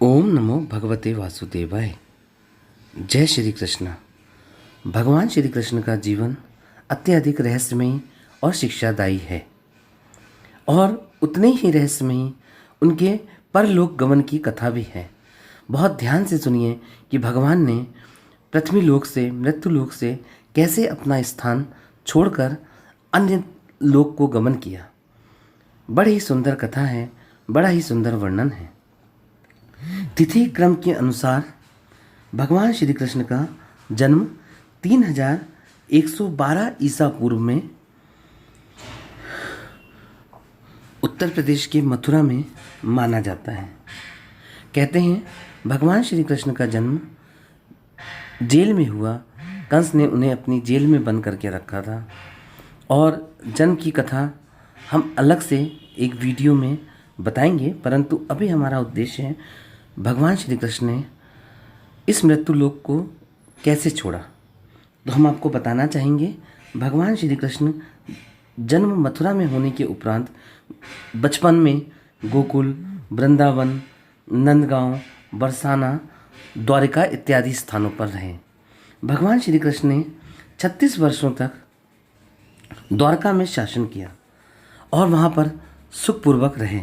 ओम नमो भगवते वासुदेवाय। जय श्री कृष्ण। भगवान श्री कृष्ण का जीवन अत्यधिक रहस्यमयी और शिक्षादायी है और उतने ही रहस्यमयी उनके परलोक गमन की कथा भी है। बहुत ध्यान से सुनिए कि भगवान ने पृथ्वी लोक से मृत्यु लोक से कैसे अपना स्थान छोड़कर अन्य लोक को गमन किया। बड़ी ही सुंदर कथा है, बड़ा ही सुंदर वर्णन है। तिथि क्रम के अनुसार भगवान श्री कृष्ण का जन्म 3112 ईसा पूर्व में उत्तर प्रदेश के मथुरा में माना जाता है। कहते हैं भगवान श्री कृष्ण का जन्म जेल में हुआ। कंस ने उन्हें अपनी जेल में बंद करके रखा था और जन्म की कथा हम अलग से एक वीडियो में बताएंगे, परंतु अभी हमारा उद्देश्य है भगवान श्री कृष्ण ने इस मृत्यु लोक को कैसे छोड़ा। तो हम आपको बताना चाहेंगे भगवान श्री कृष्ण जन्म मथुरा में होने के उपरांत बचपन में गोकुल, वृंदावन, नंदगांव, बरसाना, द्वारिका इत्यादि स्थानों पर रहे। भगवान श्री कृष्ण ने 36 वर्षों तक द्वारका में शासन किया और वहाँ पर सुखपूर्वक रहे।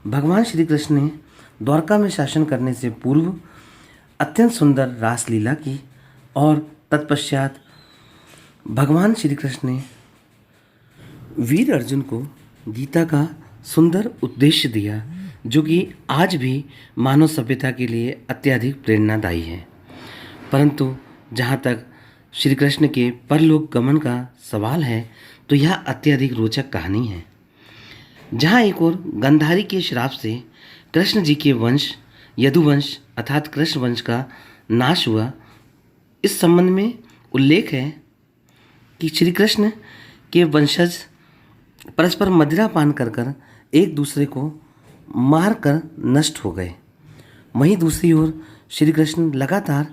भगवान श्री कृष्ण ने द्वारका में शासन करने से पूर्व अत्यंत सुंदर रासलीला की और तत्पश्चात भगवान श्री कृष्ण ने वीर अर्जुन को गीता का सुंदर उपदेश दिया, जो कि आज भी मानव सभ्यता के लिए अत्यधिक प्रेरणादायी है। परंतु जहाँ तक श्री कृष्ण के परलोक गमन का सवाल है तो यह अत्यधिक रोचक कहानी है। जहाँ एक ओर गंधारी के श्राप से कृष्ण जी के वंश यदुवंश अर्थात कृष्ण वंश का नाश हुआ। इस संबंध में उल्लेख है कि श्री कृष्ण के वंशज परस्पर मदिरा पान कर एक दूसरे को मार कर नष्ट हो गए। वहीं दूसरी ओर श्री कृष्ण लगातार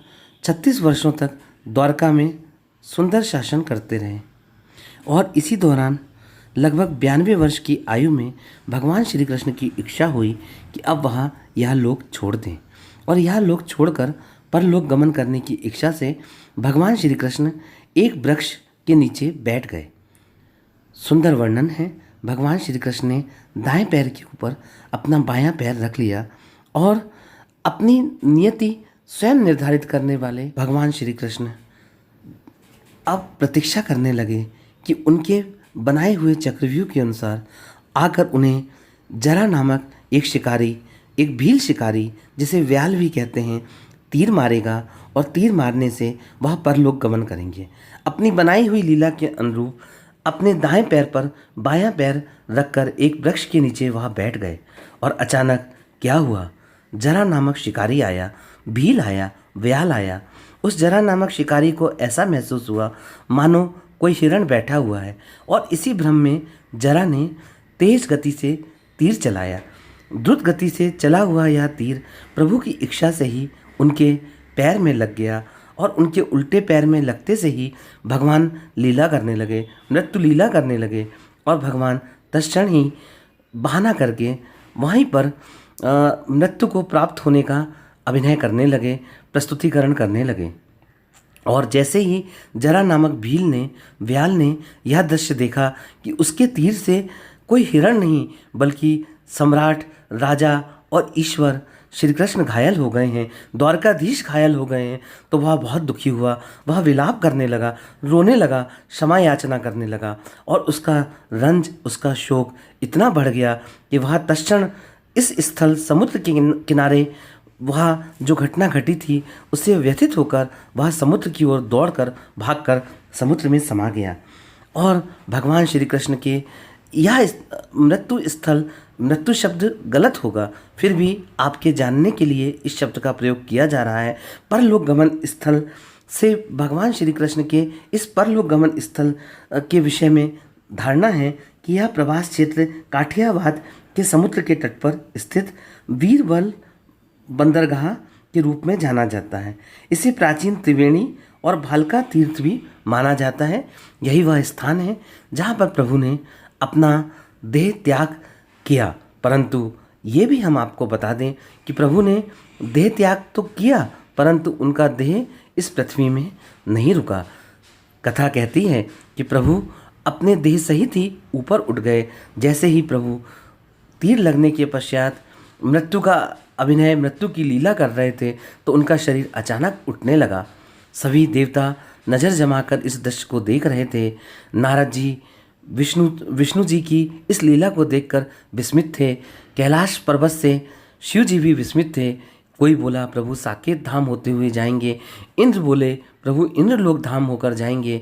36 वर्षों तक द्वारका में सुंदर शासन करते रहे और इसी दौरान लगभग 92 वर्ष की आयु में भगवान श्री कृष्ण की इच्छा हुई कि अब वह यह लोक छोड़ दें और यह लोक छोड़कर परलोक गमन करने की इच्छा से भगवान श्री कृष्ण एक वृक्ष के नीचे बैठ गए। सुंदर वर्णन है। भगवान श्री कृष्ण ने दाएं पैर के ऊपर अपना बायां पैर रख लिया और अपनी नियति स्वयं निर्धारित करने वाले भगवान श्री कृष्ण अब प्रतीक्षा करने लगे कि उनके बनाए हुए चक्रव्यूह के अनुसार आकर उन्हें जरा नामक एक शिकारी, एक भील शिकारी जिसे व्याल भी कहते हैं, तीर मारेगा और तीर मारने से वह परलोक गमन करेंगे। अपनी बनाई हुई लीला के अनुरूप अपने दाएं पैर पर बायां पैर रखकर एक वृक्ष के नीचे वह बैठ गए और अचानक क्या हुआ, जरा नामक शिकारी आया, भील आया, व्याल आया। उस जरा नामक शिकारी को ऐसा महसूस हुआ मानो कोई हिरण बैठा हुआ है और इसी भ्रम में जरा ने तेज गति से तीर चलाया। द्रुत गति से चला हुआ यह तीर प्रभु की इच्छा से ही उनके पैर में लग गया और उनके उल्टे पैर में लगते से ही भगवान लीला करने लगे, मृत्यु लीला करने लगे और भगवान तत्क्षण ही बहाना करके वहीं पर मृत्यु को प्राप्त होने का अभिनय करने लगे, प्रस्तुतिकरण करने लगे। और जैसे ही जरा नामक भील ने, व्याल ने यह दृश्य देखा कि उसके तीर से कोई हिरण नहीं बल्कि सम्राट, राजा और ईश्वर श्री कृष्ण घायल हो गए हैं, द्वारकाधीश घायल हो गए हैं, तो वह बहुत दुखी हुआ। वह विलाप करने लगा, रोने लगा, क्षमा याचना करने लगा और उसका रंज, उसका शोक इतना बढ़ गया कि वह तत्क्षण इस स्थल समुद्र के किनारे वह जो घटना घटी थी उससे व्यथित होकर वह समुद्र की ओर दौड़कर भागकर समुद्र में समा गया। और भगवान श्री कृष्ण के यह मृत्यु स्थल, मृत्यु शब्द गलत होगा, फिर भी आपके जानने के लिए इस शब्द का प्रयोग किया जा रहा है। परलोक गमन स्थल से भगवान श्री कृष्ण के इस परलोक गमन स्थल के विषय में धारणा है कि यह प्रवास क्षेत्र काठियावाड़ के समुद्र के तट पर स्थित वीरबल बंदरगाह के रूप में जाना जाता है। इसे प्राचीन त्रिवेणी और भालका तीर्थ भी माना जाता है। यही वह स्थान है जहाँ पर प्रभु ने अपना देह त्याग किया, परंतु ये भी हम आपको बता दें कि प्रभु ने देह त्याग तो किया, परंतु उनका देह इस पृथ्वी में नहीं रुका। कथा कहती है कि प्रभु अपने देह सहित ही ऊपर उठ गए। जैसे ही प्रभु तीर लगने के पश्चात मृत्यु का अभिनय, मृत्यु की लीला कर रहे थे, तो उनका शरीर अचानक उठने लगा। सभी देवता नज़र जमाकर इस दृश्य को देख रहे थे। नारद जी विष्णु जी की इस लीला को देखकर विस्मित थे। कैलाश पर्वत से शिव जी भी विस्मित थे। कोई बोला प्रभु साकेत धाम होते हुए जाएंगे, इंद्र बोले प्रभु इंद्रलोक धाम होकर जाएंगे,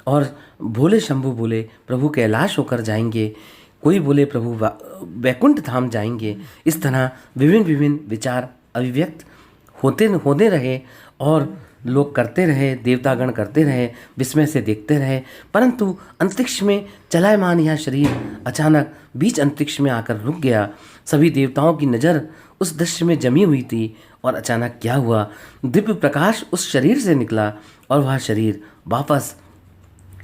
और भोले शंभु बोले प्रभु कैलाश होकर जाएंगे, कोई बोले प्रभु वैकुंठ धाम जाएंगे। इस तरह विभिन्न विभिन्न विचार अभिव्यक्त होते रहे और लोग करते रहे, देवतागण करते रहे, विस्मय से देखते रहे। परंतु अंतरिक्ष में चलायमान यह शरीर अचानक बीच अंतरिक्ष में आकर रुक गया। सभी देवताओं की नज़र उस दृश्य में जमी हुई थी और अचानक क्या हुआ, दिव्य प्रकाश उस शरीर से निकला और वह शरीर वापस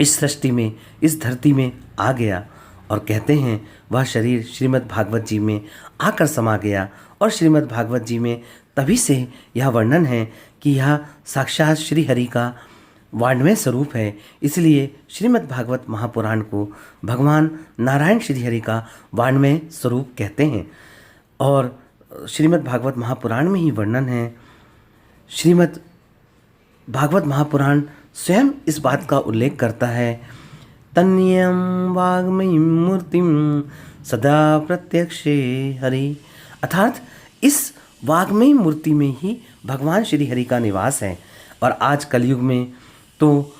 इस सृष्टि में, इस धरती में आ गया। और कहते हैं वह शरीर श्रीमद् भागवत जी में आकर समा गया। और श्रीमद् भागवत जी में तभी से यह वर्णन है कि यह साक्षात श्री हरि का वाण्मय स्वरूप है। इसलिए श्रीमद् भागवत महापुराण को भगवान नारायण श्री हरि का वाण्मय स्वरूप कहते हैं। और श्रीमद् भागवत महापुराण में ही वर्णन है। श्रीमद् भागवत महापुराण स्वयं इस बात का उल्लेख करता है, तन्यम वाग्मयीं मूर्तिम सदा प्रत्यक्षे हरि। अर्थात इस वाग्मयी मूर्ति में ही भगवान श्री हरि का निवास है। और आज कलयुग में तो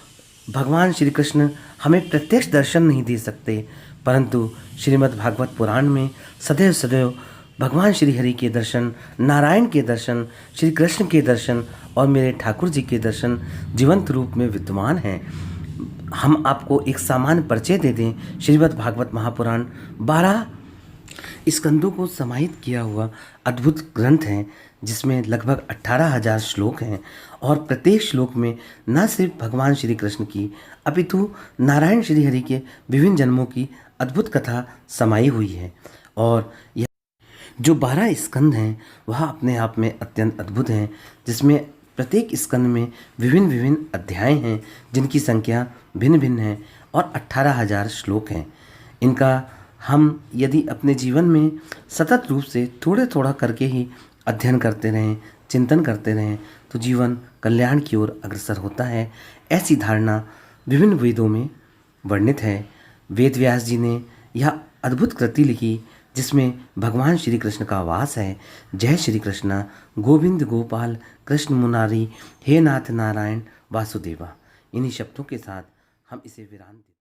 भगवान श्री कृष्ण हमें प्रत्यक्ष दर्शन नहीं दे सकते, परंतु श्रीमद् भागवत पुराण में सदैव सदैव भगवान श्री हरि के दर्शन, नारायण के दर्शन, श्री कृष्ण के दर्शन और मेरे ठाकुर जी के दर्शन जीवंत रूप में विद्यमान हैं। हम आपको एक सामान्य परिचय दे दें। श्रीमद् भागवत महापुराण 12 स्कंदों को समाहित किया हुआ अद्भुत ग्रंथ है, जिसमें लगभग 18,000 श्लोक हैं। और प्रत्येक श्लोक में न सिर्फ भगवान श्री कृष्ण की अपितु नारायण श्री हरि के विभिन्न जन्मों की अद्भुत कथा समाई हुई है। और यह जो 12 स्कंद हैं वह अपने आप में अत्यंत अद्भुत हैं, जिसमें प्रत्येक स्कंद में विभिन्न विभिन्न अध्याय हैं, जिनकी संख्या भिन्न भिन्न है और 18,000 श्लोक हैं। इनका हम यदि अपने जीवन में सतत रूप से थोड़े थोड़ा करके ही अध्ययन करते रहें, चिंतन करते रहें, तो जीवन कल्याण की ओर अग्रसर होता है। ऐसी धारणा विभिन्न वेदों में वर्णित है। वेद व्यास जी ने यह अद्भुत कृति लिखी, जिसमें भगवान श्री कृष्ण का वास है। जय श्री कृष्ण, गोविंद गोपाल कृष्ण मुरारी, हे नाथ नारायण वासुदेवा। इन्हीं शब्दों के साथ हम इसे विराम देते हैं।